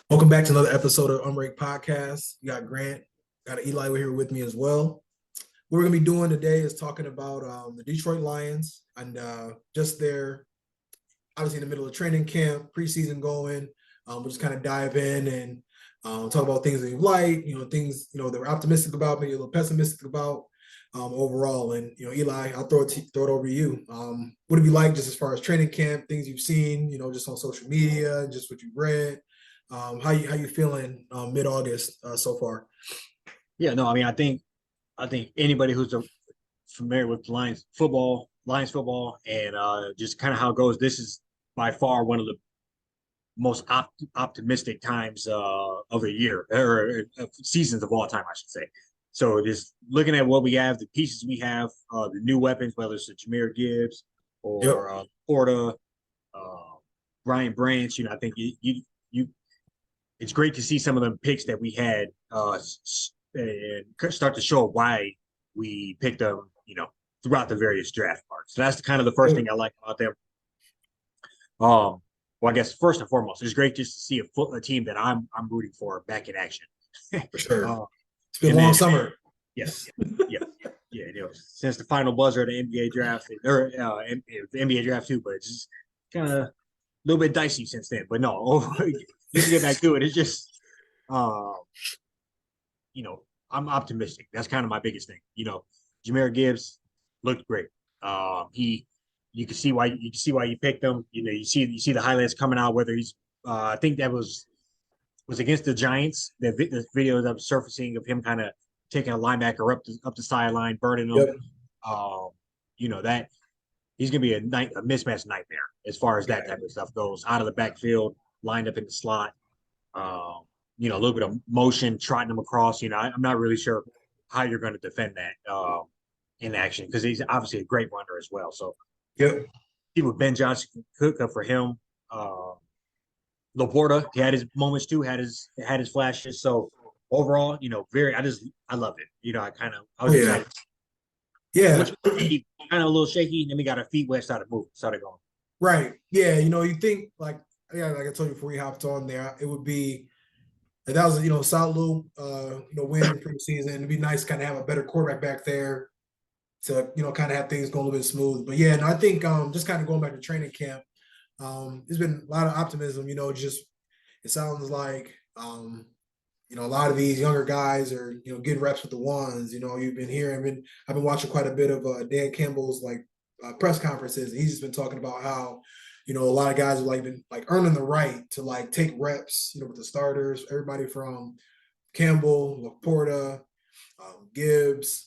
Welcome back to another episode of Unbreak Podcast. We got Grant, got Eli here with me as well. What we're gonna be doing today is talking about the Detroit Lions and just their obviously in the middle of training camp, preseason going. We'll just kind of dive in and talk about things that you like, things that we're optimistic about, maybe a little pessimistic about overall. And Eli, I'll throw it over to you. What have you liked just as far as training camp, things you've seen, just on social media, just what you've read? How you feeling mid August so far? Yeah, no, I mean, I think anybody who's familiar with Lions football, and just kind of how it goes, this is by far one of the most optimistic times of the year or seasons of all time, I should say. So just looking at what we have, the pieces we have, the new weapons, whether it's the Jameer Gibbs Yep. or Porta, uh, Brian Branch, I think you it's great to see some of them picks that we had and start to show why we picked them, throughout the various draft parts. So that's kind of the first thing I like about them. Well, I guess first and foremost, it's great just to see a team that I'm rooting for back in action. For sure. uh, It's been a and long then summer. yes, yeah, yeah, since the final buzzer of the NBA draft or the NBA draft too, but it's just kind of a little bit dicey since then. But no, just to get back to it, it's just uh, you know, I'm optimistic. That's kind of my biggest thing. Jameer Gibbs looked great. He, you can see why you picked him. You see the highlights coming out. Whether he's, I think that was against the Giants. The video that was surfacing of him kind of taking a linebacker up the sideline, burning them. Yep. Um, that he's gonna be a mismatch nightmare as far as that Yeah. type of stuff goes. Out of the backfield, lined up in the slot. Um, a little bit of motion, trotting him across. I'm not really sure how you're going to defend that in action because he's obviously a great runner as well. So Yep. see what Ben Johnson could cook for him. Laporta, he had his moments too, had his flashes. So overall, I loved it. I Oh was yeah. excited. Yeah. Once we kind of a little shaky, and then we got our feet wet, started going. Right. Yeah. You think like I told you before we hopped on there, it would be that was solid little win in preseason. It'd be nice to kind of have a better quarterback back there to kind of have things go a little bit smooth. But yeah, and I think just kind of going back to training camp, there's been a lot of optimism. Just it sounds like a lot of these younger guys are getting reps with the ones. You've been hearing. I've been watching quite a bit of Dan Campbell's press conferences. And he's just been talking about how a lot of guys have been earning the right to take reps. With the starters, everybody from Campbell, Laporta, Gibbs,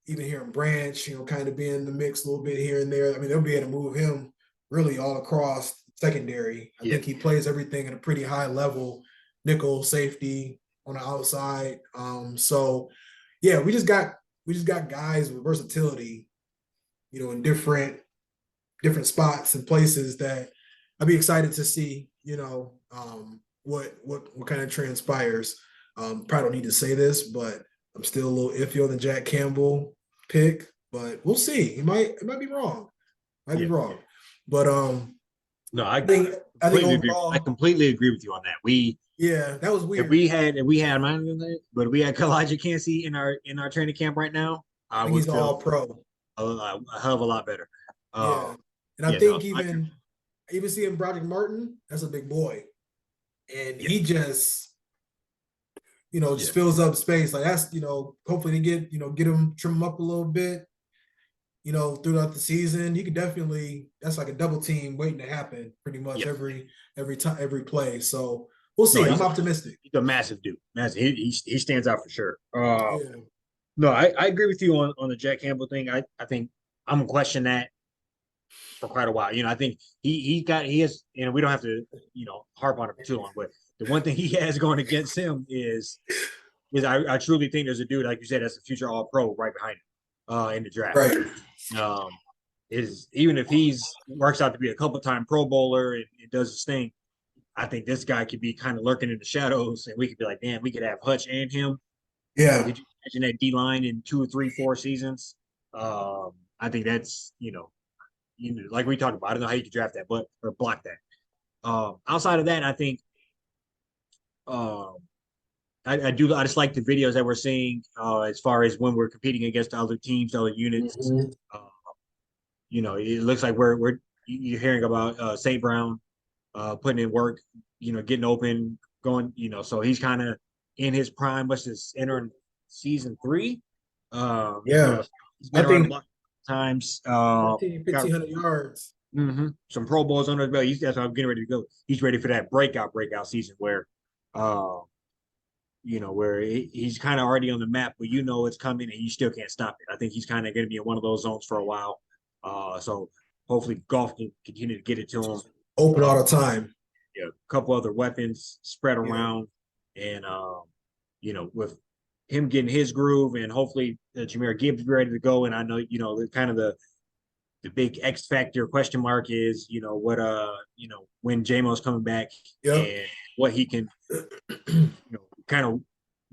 even hearing Branch, kind of being in the mix a little bit here and there. I mean, they'll be able to move him really all across secondary. I Yeah, think he plays everything at a pretty high level, nickel, safety on the outside. So yeah, we just got guys with versatility, in different spots and places that I'd be excited to see, what kind of transpires. Probably don't need to say this, but I'm still a little iffy on the Jack Campbell pick, but we'll see. It might be wrong. Might be yeah. wrong. But No, I I think completely agree. I overall, completely agree with you on that. yeah, that was If weird. we had if we had mine, but we had Elijah Cansey in our training camp right now, I I think he's would an feel all pro. a hell of a lot better. Yeah. And I Yeah, no, think even seeing Broderick Martin, that's a big boy. And yeah, he just yeah, just fills up space. Like that's, hopefully they get him, trim him up a little bit, throughout the season. You could definitely that's like a double team waiting to happen pretty much yeah. every time, every play. So we'll No, see. I'm optimistic. he's a massive dude. Massive. He stands out for sure. Yeah. No, I agree with you on the Jack Campbell thing. I think I'm gonna question that for quite a while. I think he has. We don't have to harp on it for too long, but the one thing he has going against him is I truly think there's a dude like you said that's a future All Pro right behind him in the draft. Right. Um, is even if he's works out to be a couple time Pro Bowler and does his thing, I think this guy could be kind of lurking in the shadows, and we could be like, damn, we could have Hutch and him. Yeah. Could you imagine that D line in 2 or 3, 4 seasons? I think that's like we talked about. I don't know how you could draft that, but or block that. Outside of that, I think um, I just like the videos that we're seeing as far as when we're competing against other teams, other units. Mhm. Uh, it looks like we're you're hearing about St. Brown putting in work, getting open, going, so he's kind of in his prime, what's this, entering season three. Yeah, He's I been around the think block times. 15, Got 1,500 yards. some Pro Bowls under his belt. That's why I'm getting ready to go. He's ready for that breakout season uh, where he's kind of already on the map, but it's coming and you still can't stop it. I think he's kind of going to be in one of those zones for a while. So hopefully golf can continue to get it to him. Open Uh, all the time. yeah, a couple other weapons spread Yeah. around, and with him getting his groove, and hopefully Jameer Gibbs be ready to go. And I know kind of the big X factor question mark is what when Jamo's coming back Yep. and what he can kind of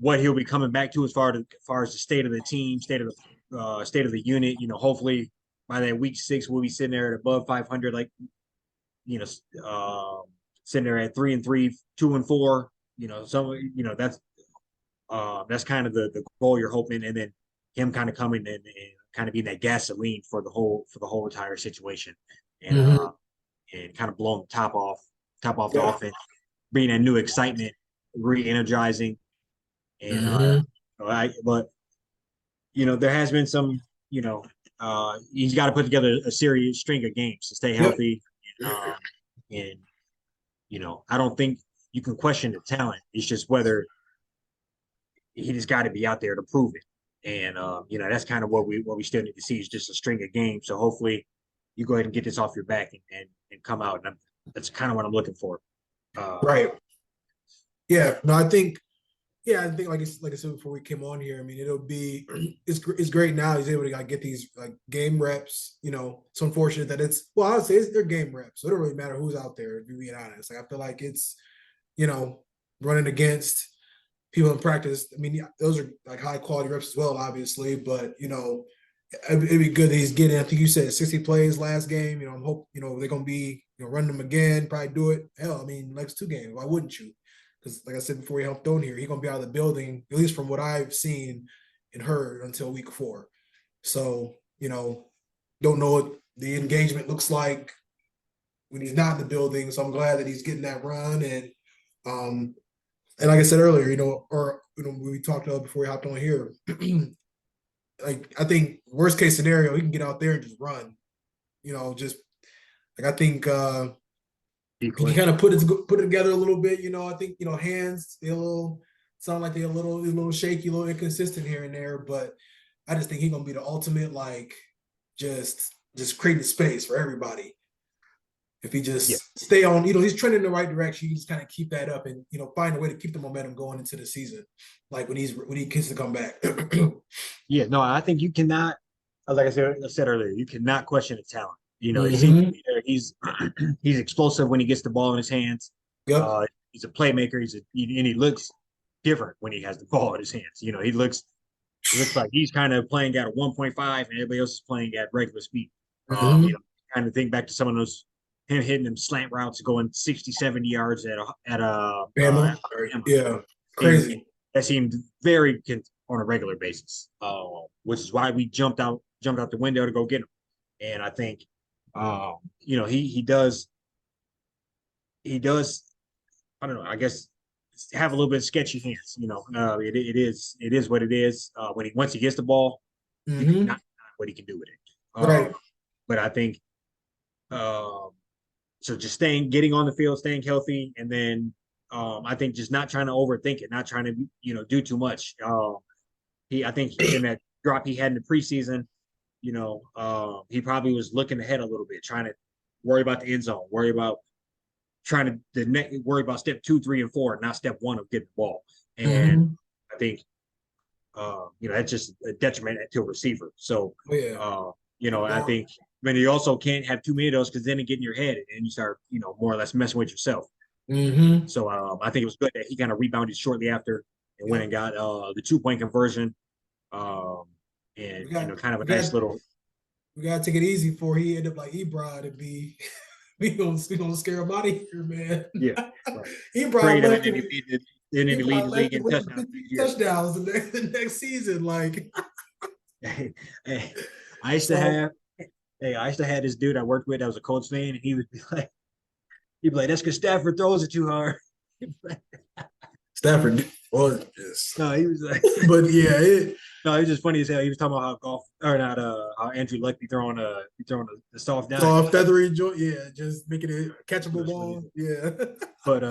what he'll be coming back to as far as the state of the team, state of the unit. Hopefully by that week 6 we'll be sitting there at above 500, like you know, sitting there at 3-3, 2-4. That's kind of the goal you're hoping, and then him kind of coming in and kind of being that gasoline for the whole entire situation, and Hmm. kind of blowing the top off the Yeah. offense, bringing that new excitement, re-energizing, and Hmm. but there has been some, he's got to put together a serious string of games to stay Yep. healthy, and I don't think you can question the talent. It's just whether he just got to be out there to prove it. And that's kind of what we still need to see is just a string of games. So hopefully you go ahead and get this off your back and come out. And that's kind of what I'm looking for. Right. Yeah. No, I think. Yeah, I think like I said before we came on here. I mean, it'll be it's great now. He's able to like get these like game reps. It's unfortunate that I would say they're game reps, so it don't really matter who's out there. To be being honest, like I feel like it's you know running against people in practice. I mean, yeah, those are like high quality reps as well, obviously. But it'd be good that he's getting. I think you said 60 plays last game. I'm hope they're gonna be running them again. Probably do it. Hell, I mean, next 2 games. Why wouldn't you? Because like I said before, he helped on here. He's gonna be out of the building at least from what I've seen and heard until week 4. So don't know what the engagement looks like when he's not in the building. So I'm glad that he's getting that run um and like I said earlier, when we talked about before we hopped on here, like I think worst case scenario, he can get out there and just run. Just like I think he can Equally. kind of put it together a little bit. I think hands they a little sound like they're a little shaky, a little inconsistent here and there, but I just think he's gonna be the ultimate like just creating space for everybody. If he Yeah. just stay on, he's trending in the right direction. You just kind of keep that up and find a way to keep the momentum going into the season, like when he gets to come back. Yeah. No, I think you cannot, like I said earlier, you cannot question the talent. He seems to Hmm. be there. He's explosive when he gets the ball in his hands. Yep. He's a playmaker. And he looks different when he has the ball in his hands. It looks like he's kind of playing at a 1.5 and everybody else is playing at regular speed. Hmm. Kind of think back to some of those him hitting them slant routes going 60, 70 yards at Bama. Alabama. Yeah. And Crazy. that seemed very on a regular basis, which is why we jumped out the window to go get him. And I think, he does. I don't know. I guess have a little bit of sketchy hands. It is what it is. Once he gets the ball, you cannot Hmm. deny what he can do with it. Right. But I think um, so. Just getting on the field, staying healthy, and then I think just not trying to overthink it, not trying to do too much. I think in that drop he had in the preseason, he probably was looking ahead a little bit, trying to worry about the end zone, trying to worry about step 2, 3, and 4, not step 1 of getting the ball. And Hmm. I think that's just a detriment to a receiver. So Oh yeah. I think you also can't have too many of those because then it get in your head and you start more or less messing with yourself. Hmm. So I think it was good that he kind of rebounded shortly after and went Yep. and got the 2-point conversion. Um, We and got kind of a we nice got little. we gotta take it easy before he end up like Ebrod and be we gonna scare him out of here, man. Yeah, right. Ebrod Prayed that left maybe it. then He they lead probably the left league it in with touchdowns 50 next year. touchdowns the next season. Like, Hey, I used to so have I used to have this dude I worked with that was a Colts fan, and he'd be like, that's because Stafford throws it too hard. Stafford was just, No, he was like, but yeah, no, it was just funny as hell. He was talking about how golf or not, how Andrew Luck be throwing the soft it's dime. all feathery joint. Yeah, just making it a It catchable was funny. ball. Yeah. But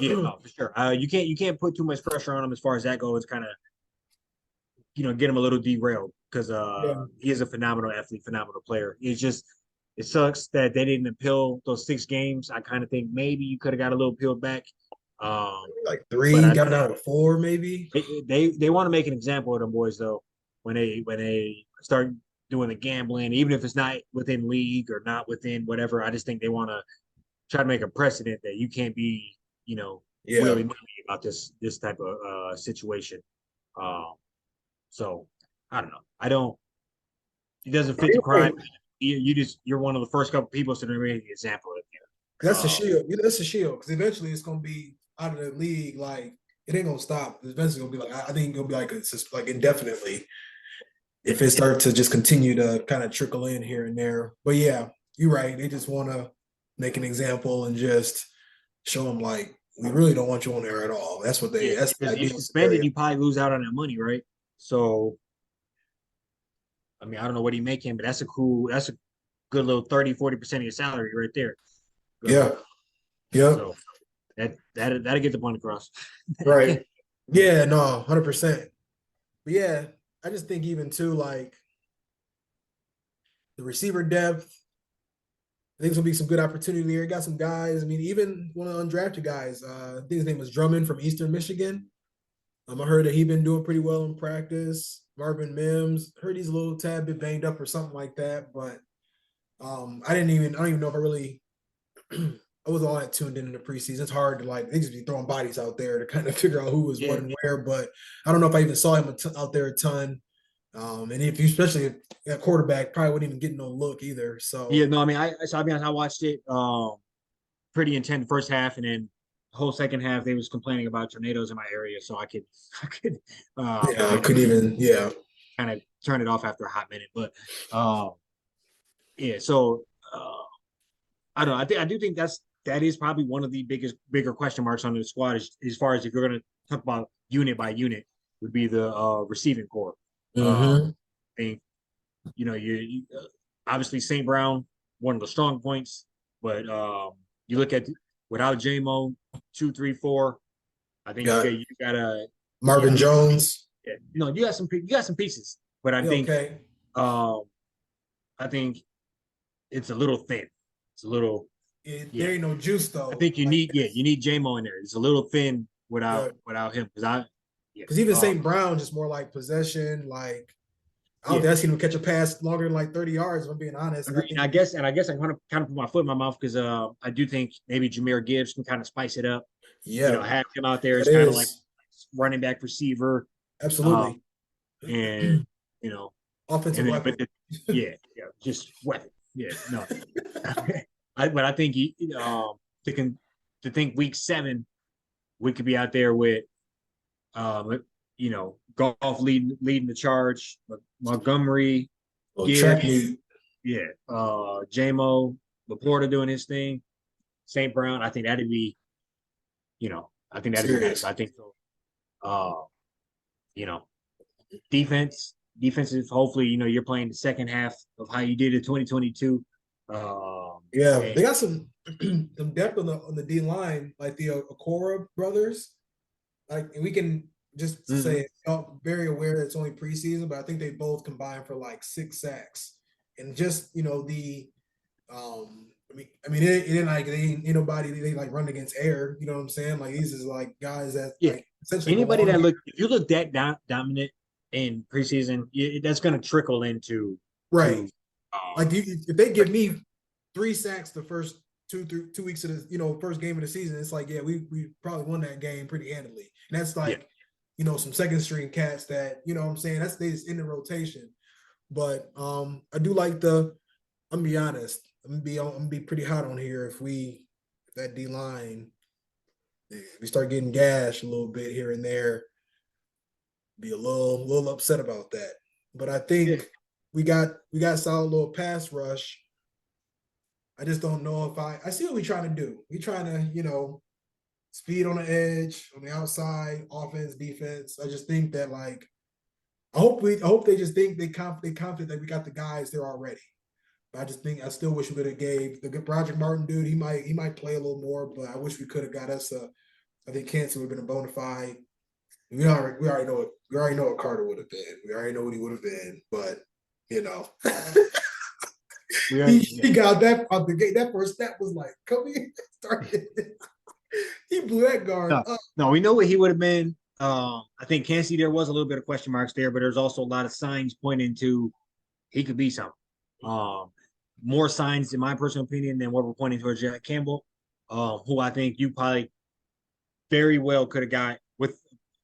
yeah, no, for sure. You can't put too much pressure on him as far as that goes. Kind of get him a little derailed because Yeah. he is a phenomenal athlete, phenomenal player. It's just it sucks that they didn't appeal those 6 games. I kind of think maybe you could have got a little peeled back. Um, Like but 3, got down to 4, maybe. they want to make an example of them boys though when they start doing the gambling, even if it's not within league or not within whatever. I just think they want to try to make a precedent that you can't be Yeah. willy nilly about this type of situation. Um, so I don't know. I don't. It doesn't fit the crime. You're one of the first couple people to make an example of you. That's a shield. That's a shield because eventually it's gonna be out of the league. Like it ain't gonna stop. It's eventually gonna be like I think it'll be like it's just like indefinitely if it starts to just continue to kind of trickle in here and there. But yeah, you're right. They just want to make an example and just show them like we really don't want you on there at all. That's what they. Yeah, That's the because you ideal suspended, scenario. you probably lose out on that money, right? So I mean, I don't know what he making, but that's a good little 30-40% of your salary right there. Yeah. Yep. So that'll get the point across. Right. Yeah. Yeah. No. 100%. But yeah, I just think even too like the receiver depth. I think there's gonna be some good opportunity there. Got some guys. I mean, even one of the undrafted guys. I think his name was Drummond from Eastern Michigan. I heard that he's been doing pretty well in practice. Marvin Mims. Heard he's a little tad bit banged up or something like that. But I don't even know if I really I wasn't all that tuned in the preseason. It's hard to like they just be throwing bodies out there to kind of figure out who was what Yeah. and where. But I don't know if I even saw him out there a ton. And if you especially at quarterback, probably wouldn't even get no look either. Yeah, So no, I mean, I'll be honest, I watched it pretty intense first half, and then the whole second half they was complaining about tornadoes in my area, so I could yeah, I you know could even kind of turn it off after a hot minute. But yeah, so I don't know. I do think that is probably one of the bigger question marks on the squad as far as if you're going to talk about unit by unit would be the receiving core. I Mm-hmm. think you obviously St. Brown one of the strong points, but you look at without Jamo 2, 3, 4, I think Got you got a Marvin Jones. yeah, you got some pieces, but Yeah, okay. um I think it's a little thin. It's a little There yeah. ain't no juice I though. think you Like need you need Jamo in there. It's a little thin yeah, without him because I yeah because even St. Brown just more like possession. Like I don't yeah. think I've seen him catch a pass longer than like 30 yards. If I'm being honest, and I Agreed. think And I guess I kind of put my foot in my mouth because I do think maybe Jameer Gibbs can kind of spice it up. yeah, Have him out there that as kind of like is running back receiver, um, absolutely and you know, offensive and then weapon. yeah, just weapon. Yeah, no, but I think to con, to think week 7 we could be out there with golf leading the charge, Montgomery, Well, track Gibbs, meet. yeah, Jamo, Laporta doing his thing, St. Brown. I think that'd be, I think that'd be nice. Serious. I think so. You know, defensive. Hopefully, you're playing the second half of how you did it 2022. Yeah, And they got some depth on the D line, like the Okora brothers. Like, and we can just mhm. say very aware that it's only preseason, but I think they both combined for like 6 sacks, and just the it ain't like they ain't nobody they like run against air. You know what I'm saying? Like these is like guys that Yeah, like essentially anybody belong that here. if you look that dominant in preseason, that's going to trickle into Right. to Like if they give me 3 sacks the first 2 weeks of the first game of the season, it's like yeah we probably won that game pretty handily, and that's yeah. like some second string cats that what I'm saying that's they just in the rotation. But I do like I'm gonna be honest, I'm gonna be pretty hot on here if that D line we start getting gashed a little bit here and there, be a little upset about that. But I Yeah, think we got solid little pass rush. I just don't know if I see what we're trying to do. We're trying to, speed on the edge, on the outside, offense, defense. I just think that like I hope they just think they confident that we got the guys there already. But I just think I still wish we could have gave the good Project Martin dude. He might play a little more, but I wish we could have got us a. I think Cancer would have been a bona fide. We already know what Carter would have been. We already know what he would have been, but you know, we are. he got that out the gate. That first step was like, come here, started. He blew that guard No, up. no, we know what he would have been. I think Kansas there was a little bit of question marks there, but there's also a lot of signs pointing to he could be something. Um, More signs, in my personal opinion, than what we're pointing towards Jack Campbell, who I think you probably very well could have got with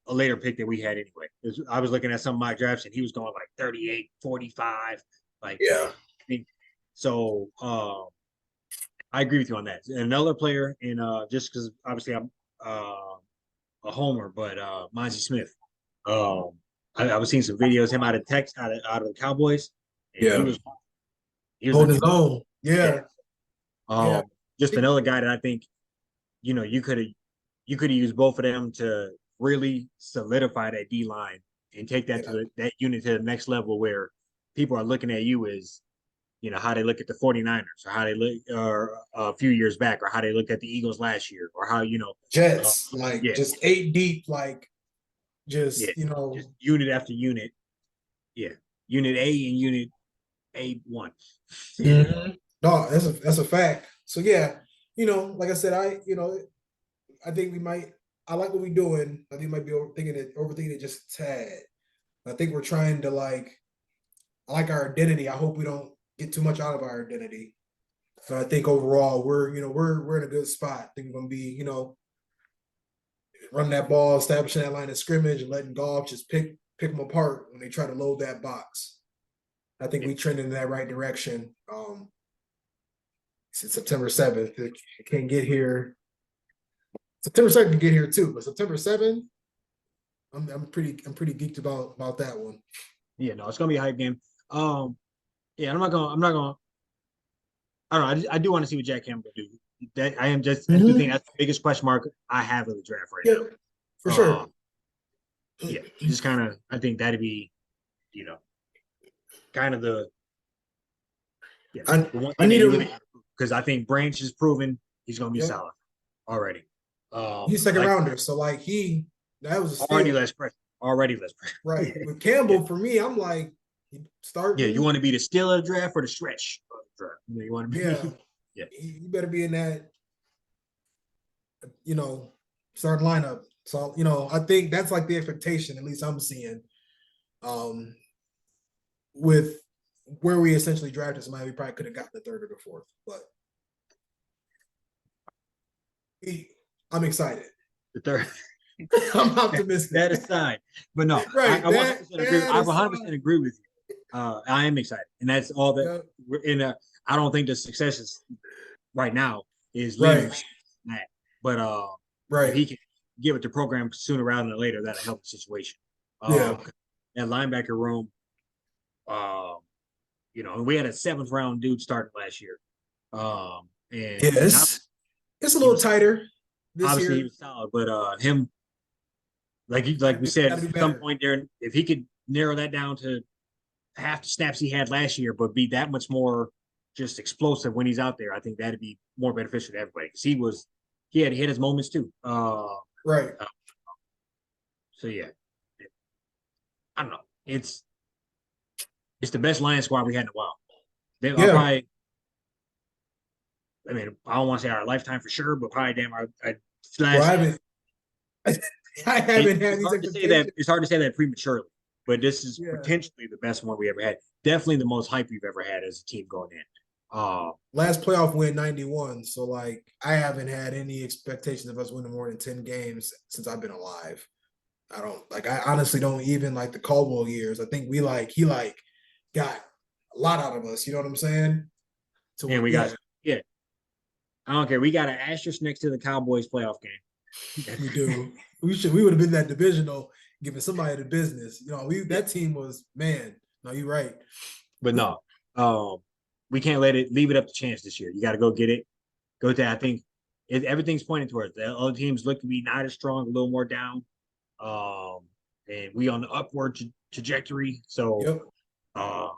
a later pick that we had anyway. I was looking at some of my drafts and he was going like 38, 45. Like, Yeah, I think so. I agree with you on that. And another player, and just because obviously I'm a homer, but Mozzie Smith. Um, I was seeing some videos him out of the Cowboys, and yeah, he was holding his looking own. yeah. Yeah, yeah. Just another guy that I think you could have used both of them to really solidify that D line and take that Yeah. that unit to the next level where people are looking at you as how they look at the 49ers or how they look or a few years back or how they looked at the Eagles last year or how uh, Jets, like yeah, just eight deep, like yeah, just just unit after unit, yeah, unit A and unit A1. mhm. No, that's a fact. So yeah, like I said, I think we might. I like what we're doing. I think we might be overthinking it just a tad. I think we're trying to like. I like our identity. I hope we don't get too much out of our identity. So I think overall we're in a good spot. I think we're gonna be running that ball, establishing that line of scrimmage, and letting golf just pick them apart when they try to load that box. I think Yeah, we trend in that right direction. Since September 7th, it can't get here. September 2nd can get here too, but September 7th, I'm pretty geeked about that one. yeah, no, it's gonna be a hype game. Yeah, I'm not gonna. I don't know. I do want to see what Jack Campbell do. I do think Mm-hmm. that's the biggest question mark I have of the draft right Yeah, for now. sure. Yeah, just kind of. I think that'd be, you know, kind of I the one I thing that need you really him. because I think Branch has proven he's gonna be Yeah, solid already. he's second Like rounder, so like that was a already steal, less pressure. Already less pressure. right? Yeah, With yeah, Campbell, for me, I'm like yeah. You starting. want to be the steal of the draft or the stretch of the draft? You want to Yeah, be, yeah, you better be in that, you know, starting lineup. So I think that's like the expectation. At least I'm seeing. Um, with where we essentially drafted somebody, we probably could have gotten the third or the fourth, but I'm excited. the third. I'm optimistic. That aside, but no, I, Right, I 100% agree. that I 100% aside. agree with you. I am excited, and that's all that Yeah, we're in. I don't think the success is right now is leading right, to that, but if right. he can get with the program sooner rather than later, that'll help the situation. Yeah. That linebacker room, um, and we had a seventh round dude starting last year, Yeah, and it's a he little was tighter this obviously he year. was solid, but him like we said, Gotta be at some better. point there, if he could narrow that down to half the snaps he had last year, but be that much more just explosive when he's out there, I think that'd be more beneficial to everybody because he had hit his moments too. Right. So yeah, I don't know. It's the best Lion squad we had in a while. They are Yeah. probably. I mean, I don't want to say our lifetime for sure, but probably damn our Well, I last. haven't I haven't had It's these hard to say that. expectations. It's hard to say that prematurely, but this is Yeah. potentially the best one we ever had. Definitely the most hype we've ever had as a team going in. Last playoff win 91. So like I haven't had any expectations of us winning more than 10 games since I've been alive. I honestly don't even like the Caldwell years. I think he got a lot out of us. You know what I'm saying? To And where, we yeah, got, yeah, I don't care. We got an asterisk next to the Cowboys playoff game. We do. We would have been that divisional, giving somebody the business. Yeah, That team was, man. No, you're right. but no, we can't leave it up to chance this year. You got to go get it. Go to. I think everything's pointing towards the other teams look to be not as strong, a little more down. Um, and we on the upward trajectory. So, Yep. uh,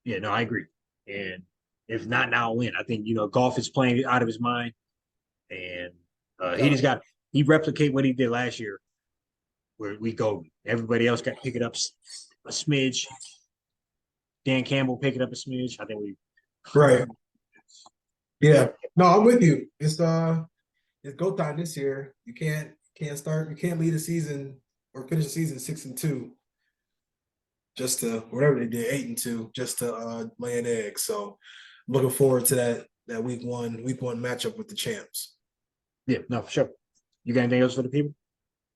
yeah, no, I agree. And if not now, when I think golf is playing out of his mind, and he just got he replicate what he did last year, where we go. Everybody else got to pick it up a smidge. Dan Campbell pick it up a smidge. I think we Right. Yeah. No, I'm with you. It's go time this year. You can't lead the season or finish the season 6-2 just to whatever they did, 8-2, just to lay an egg. So I'm looking forward to that week one matchup with the champs. Yeah, no, for sure. You got anything else for the people?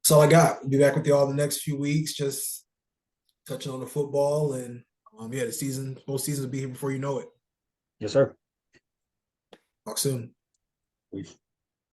That's all I got. We'll be back with you all the next few weeks, just touching on the football and yeah, most seasons will be here before you know it. Yes, sir. Talk soon. Peace.